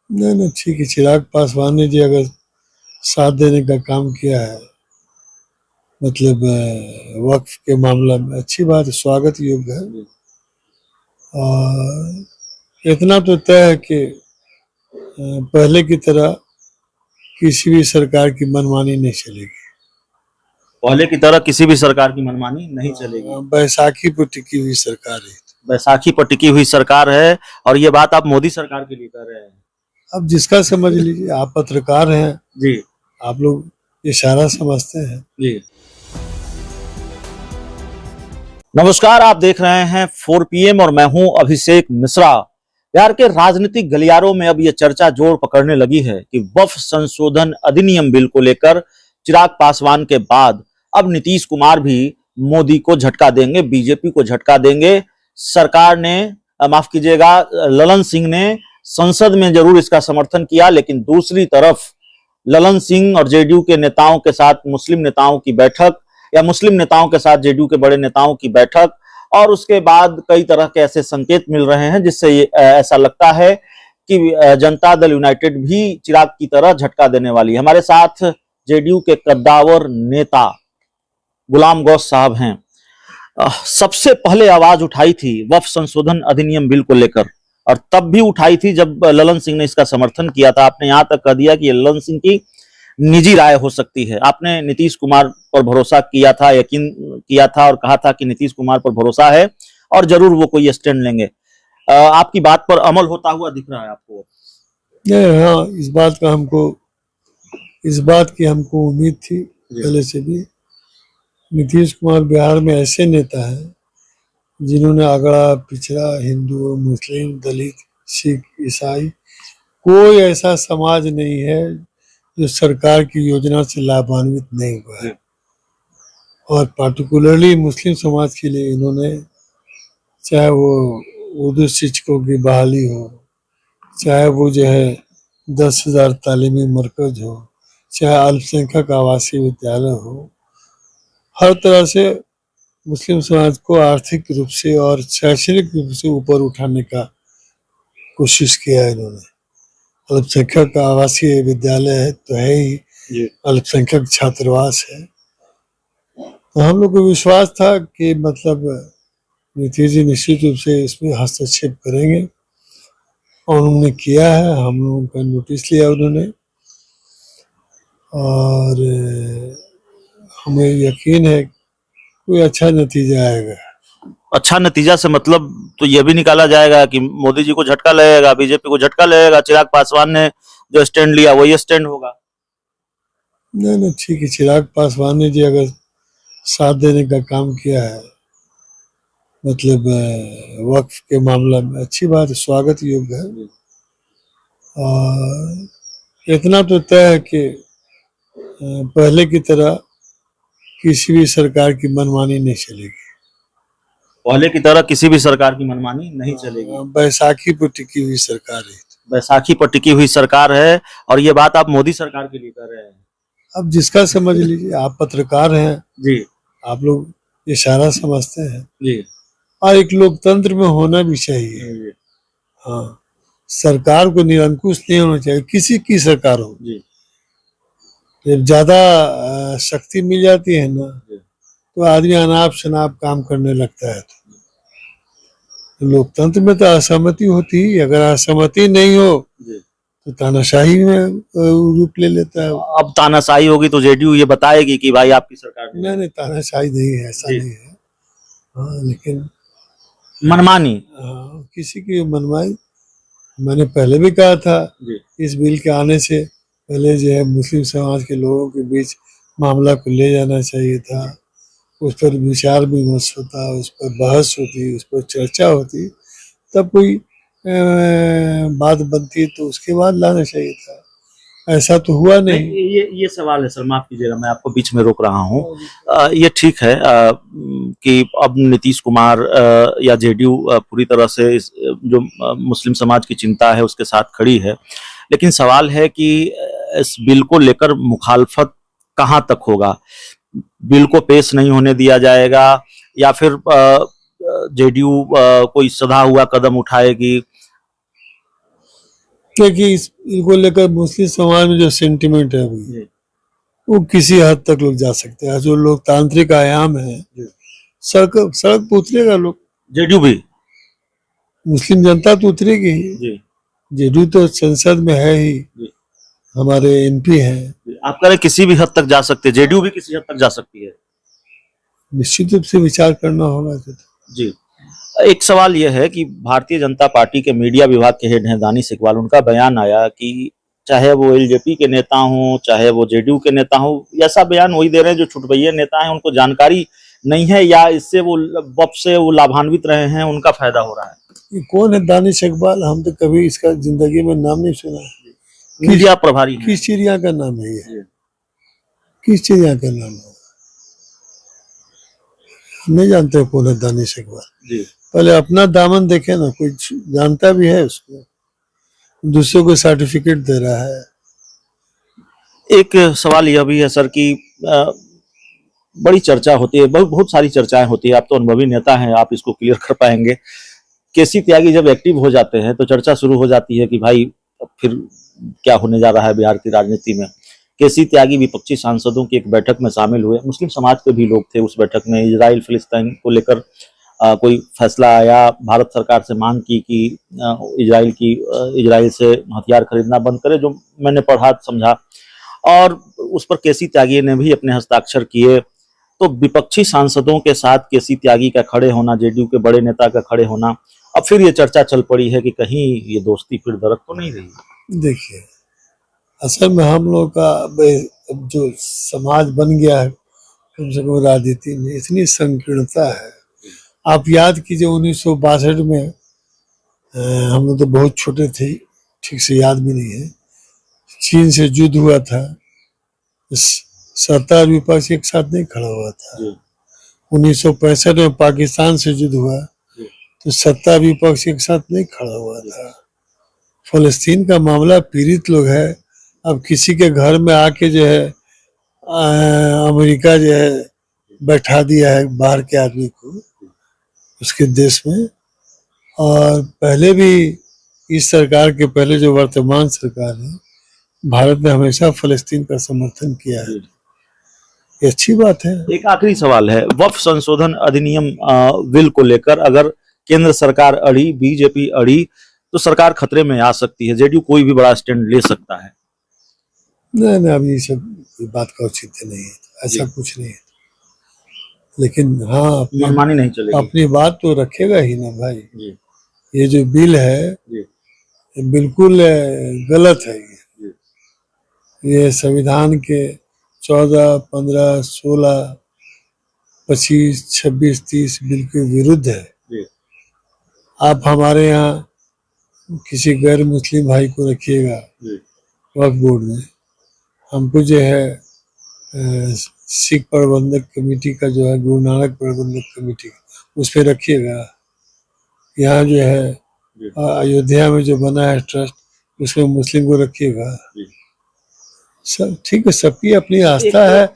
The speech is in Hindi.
नहीं नहीं, ठीक है। चिराग पासवान ने जी अगर साथ देने का काम किया है, मतलब वक्फ के मामला में, अच्छी बात है, स्वागत योग्य है। और इतना तो तय है कि पहले की तरह किसी भी सरकार की मनमानी नहीं चलेगी। पहले की तरह किसी भी सरकार की मनमानी नहीं चलेगी। बैसाखी पर टिकी हुई सरकार है। बैसाखी पर टिकी हुई सरकार है, और ये बात आप मोदी सरकार के लिए कर रहे हैं। अब जिसका समझ लीजिए, आप पत्रकार हैं जी, आप लोग इशारा समझते हैं। जी। नमस्कार, आप देख रहे हैं 4 PM और मैं हूं अभिषेक मिश्रा। बिहार के राजनीतिक गलियारों में अब यह चर्चा जोर पकड़ने लगी है कि वक्फ संशोधन अधिनियम बिल को लेकर चिराग पासवान के बाद अब नीतीश कुमार भी मोदी को झटका देंगे, बीजेपी को झटका देंगे। सरकार ने, माफ कीजिएगा, ललन सिंह ने संसद में जरूर इसका समर्थन किया, लेकिन दूसरी तरफ ललन सिंह और जेडीयू के नेताओं के साथ मुस्लिम नेताओं की बैठक, या मुस्लिम नेताओं के साथ जेडीयू के बड़े नेताओं की बैठक, और उसके बाद कई तरह के ऐसे संकेत मिल रहे हैं जिससे ऐसा लगता है कि जनता दल यूनाइटेड भी चिराग की तरह झटका देने वाली है। हमारे साथ जेडीयू के कद्दावर नेता गुलाम गौस साहब हैं। सबसे पहले आवाज उठाई थी वक्फ संशोधन अधिनियम बिल को लेकर, और तब भी उठाई थी जब ललन सिंह ने इसका समर्थन किया था। आपने यहां तक कह दिया कि ललन सिंह की निजी राय हो सकती है। आपने नीतीश कुमार पर भरोसा किया था, यकीन किया था और कहा था कि नीतीश कुमार पर भरोसा है और जरूर वो कोई स्टैंड लेंगे। आपकी बात पर अमल होता हुआ दिख रहा है आपको? नहीं, हाँ, इस बात की हमको उम्मीद थी पहले से भी। नीतीश कुमार बिहार में ऐसे नेता हैं जिन्होंने अगड़ा पिछड़ा, हिंदू, मुस्लिम, दलित, सिख, ईसाई, कोई ऐसा समाज नहीं है जो सरकार की योजना से लाभान्वित नहीं हुआ है। और पार्टिकुलरली मुस्लिम समाज के लिए इन्होंने, चाहे वो उर्दू शिक्षकों की बहाली हो, चाहे वो जो है 10,000 तालीमी मरकज हो, चाहे अल्पसंख्यक आवासीय विद्यालय हो, हर तरह से मुस्लिम समाज को आर्थिक रूप से और शैक्षणिक रूप से ऊपर उठाने का कोशिश किया है इन्होंने। अल्पसंख्यक आवासीय विद्यालय है तो है ही, अल्पसंख्यक छात्रावास है। तो हम लोग को विश्वास था कि मतलब नीतीश जी निश्चित रूप से इसमें हस्तक्षेप करेंगे, और उन्होंने किया है। हम लोगों का नोटिस लिया उन्होंने, और हमें यकीन है कोई अच्छा नतीजा आएगा। अच्छा नतीजा से मतलब तो यह भी निकाला जाएगा कि मोदी जी को झटका लगेगा, बीजेपी को झटका लगेगा, चिराग पासवान ने जो स्टैंड लिया वही स्टैंड होगा। नहीं नहीं, ठीक है। चिराग पासवान ने जी अगर साथ देने का काम किया है, मतलब वक्फ के मामला में, अच्छी बात है, स्वागत योग्य है। और इतना तो तय है कि पहले की तरह किसी भी सरकार की मनमानी नहीं चलेगी। पहले की तरह किसी भी सरकार की मनमानी नहीं चलेगी। बैसाखी पर टिकी हुई सरकार है। बैसाखी पर टिकी हुई सरकार है, और ये बात आप मोदी सरकार के लिए कर रहे हैं। अब जिसका समझ लीजिए, आप पत्रकार हैं जी, आप लोग इशारा समझते हैं। जी, और एक लोकतंत्र में होना भी चाहिए। हाँ, सरकार को निरंकुश नहीं होना चाहिए, किसी की सरकार हो। जब ज्यादा शक्ति मिल जाती है ना, तो आदमी अनाप शनाप काम करने लगता है। तो लोकतंत्र में तो असहमति होती ही, अगर असहमति नहीं हो तो तानाशाही में रूप ले लेता है। अब तानाशाही होगी तो जेडीयू ये बताएगी कि भाई आपकी सरकार नहीं, तानाशाही नहीं है, ऐसा नहीं है। हाँ, लेकिन मनमानी, किसी की मनमानी, मैंने पहले भी कहा था, इस बिल के आने से पहले जो है मुस्लिम समाज के लोगों के बीच मामला को ले जाना चाहिए था, उस पर विचार विमर्श होता, उस पर बहस होती, उस पर चर्चा होती, तब कोई बात बनती तो उसके बाद लाना चाहिए था। ऐसा तो हुआ नहीं। ये सवाल है सर, माफ कीजिएगा मैं आपको बीच में रोक रहा हूँ। ये ठीक है कि अब नीतीश कुमार या जेडीयू पूरी तरह से जो मुस्लिम समाज की चिंता है उसके साथ खड़ी है, लेकिन सवाल है कि इस बिल को लेकर मुखालफत कहाँ तक होगा? बिल को पेश नहीं होने दिया जाएगा, या फिर जेडीयू कोई सधा हुआ कदम उठाएगी? क्योंकि इनको लेकर मुस्लिम समाज में जो सेंटिमेंट है अभी, वो किसी हद तक लोग जा सकते हैं। जो लोकतांत्रिक आयाम है, सड़क सड़क पे उतरेगा लोग, जेडीयू भी मुस्लिम जनता तो उतरेगी ही। जी जेडीयू तो संसद में है ही, हमारे एमपी हैं। आप कह रहे किसी भी हद तक जा सकते हैं, जेडीयू भी किसी हद तक जा सकती है। निश्चित रूप से विचार करना होगा। जी, एक सवाल यह है कि भारतीय जनता पार्टी के मीडिया विभाग के हेड हैं दानिश इकबाल, उनका बयान आया कि चाहे वो एलजेपी के नेता हों, चाहे वो जेडीयू के नेता हों, ऐसा बयान वही दे रहे हैं जो छुटभैया नेता हैं, उनको जानकारी नहीं है या इससे वो वक्त से वो लाभान्वित रहे हैं, उनका फायदा हो रहा है। ये कौन है दानिश इकबाल? हम तो कभी इसका जिंदगी में नाम नहीं सुना। मीडिया प्रभारी हैं। किस चिड़िया का नाम है ये? किस चिड़िया का नाम है? हम नहीं जानते कौन है दानिश इकबाल। जी पहले अपना दामन देखे ना, कोई जानता भी है उसको, दूसरों को सर्टिफिकेट दे रहा है। एक सवाल यह भी है सर कि बड़ी चर्चा होती है, बहुत सारी चर्चाएं होती है, आप तो अनुभवी नेता हैं, आप इसको क्लियर कर पाएंगे। केसी त्यागी जब एक्टिव हो जाते हैं तो चर्चा शुरू हो जाती है कि भाई फिर क्या होने जा रहा है बिहार की राजनीति में। केसी त्यागी विपक्षी सांसदों की एक बैठक में शामिल हुए, मुस्लिम समाज के भी लोग थे उस बैठक में। इजराइल फिलिस्तीन को लेकर कोई फैसला आया, भारत सरकार से मांग की कि इजराइल से हथियार खरीदना बंद करे, जो मैंने पढ़ा समझा, और उस पर केसी त्यागी ने भी अपने हस्ताक्षर किए। तो विपक्षी सांसदों के साथ केसी त्यागी का खड़े होना, जेडीयू के बड़े नेता का खड़े होना, अब फिर ये चर्चा चल पड़ी है कि कहीं ये दोस्ती फिर दरक तो नहीं रही। देखिए, असल में हम लोग का अब जो समाज बन गया है, कम से कम राजनीति में इतनी संकीर्णता है। आप याद कीजिए 1962 में, हम लोग तो बहुत छोटे थे, ठीक से याद भी नहीं है, चीन से युद्ध हुआ था, सत्ता और विपक्ष एक साथ नहीं खड़ा हुआ था। 1965 में पाकिस्तान से युद्ध हुआ तो सत्ता विपक्ष एक साथ नहीं खड़ा हुआ था। फलस्तीन का मामला, पीड़ित लोग है, अब किसी के घर में आके जो है अमेरिका जो है बैठा दिया है बाहर के आदमी को उसके देश में। और पहले भी इस सरकार के पहले जो वर्तमान सरकार है, भारत ने हमेशा फलस्तीन का समर्थन किया है, ये अच्छी बात है। एक आखिरी सवाल है, वक्फ संशोधन अधिनियम बिल को लेकर अगर केंद्र सरकार अड़ी, बीजेपी अड़ी, तो सरकार खतरे में आ सकती है, जेडीयू कोई भी बड़ा स्टैंड ले सकता है। नहीं, अब ये सब बात का औचित्य नहीं है, ऐसा कुछ नहीं है। लेकिन हाँ, मनमानी नहीं चलेगी, अपनी बात तो रखेगा ही ना भाई। जी। ये जो बिल है ये बिल्कुल गलत है। ये संविधान के 14, 15, 16, 25, 26, 30 बिल के विरुद्ध है। आप हमारे यहाँ किसी गैर मुस्लिम भाई को रखिएगा वक्फ बोर्ड में, हमको जो है सिख प्रबंधक कमेटी का जो है, गुरु नानक प्रबंधक कमेटी, उस पर रखिएगा। यहाँ जो है अयोध्या में जो बना है ट्रस्ट, उसमें मुस्लिम को रखिएगा। सब ठीक है, सबकी अपनी आस्था है।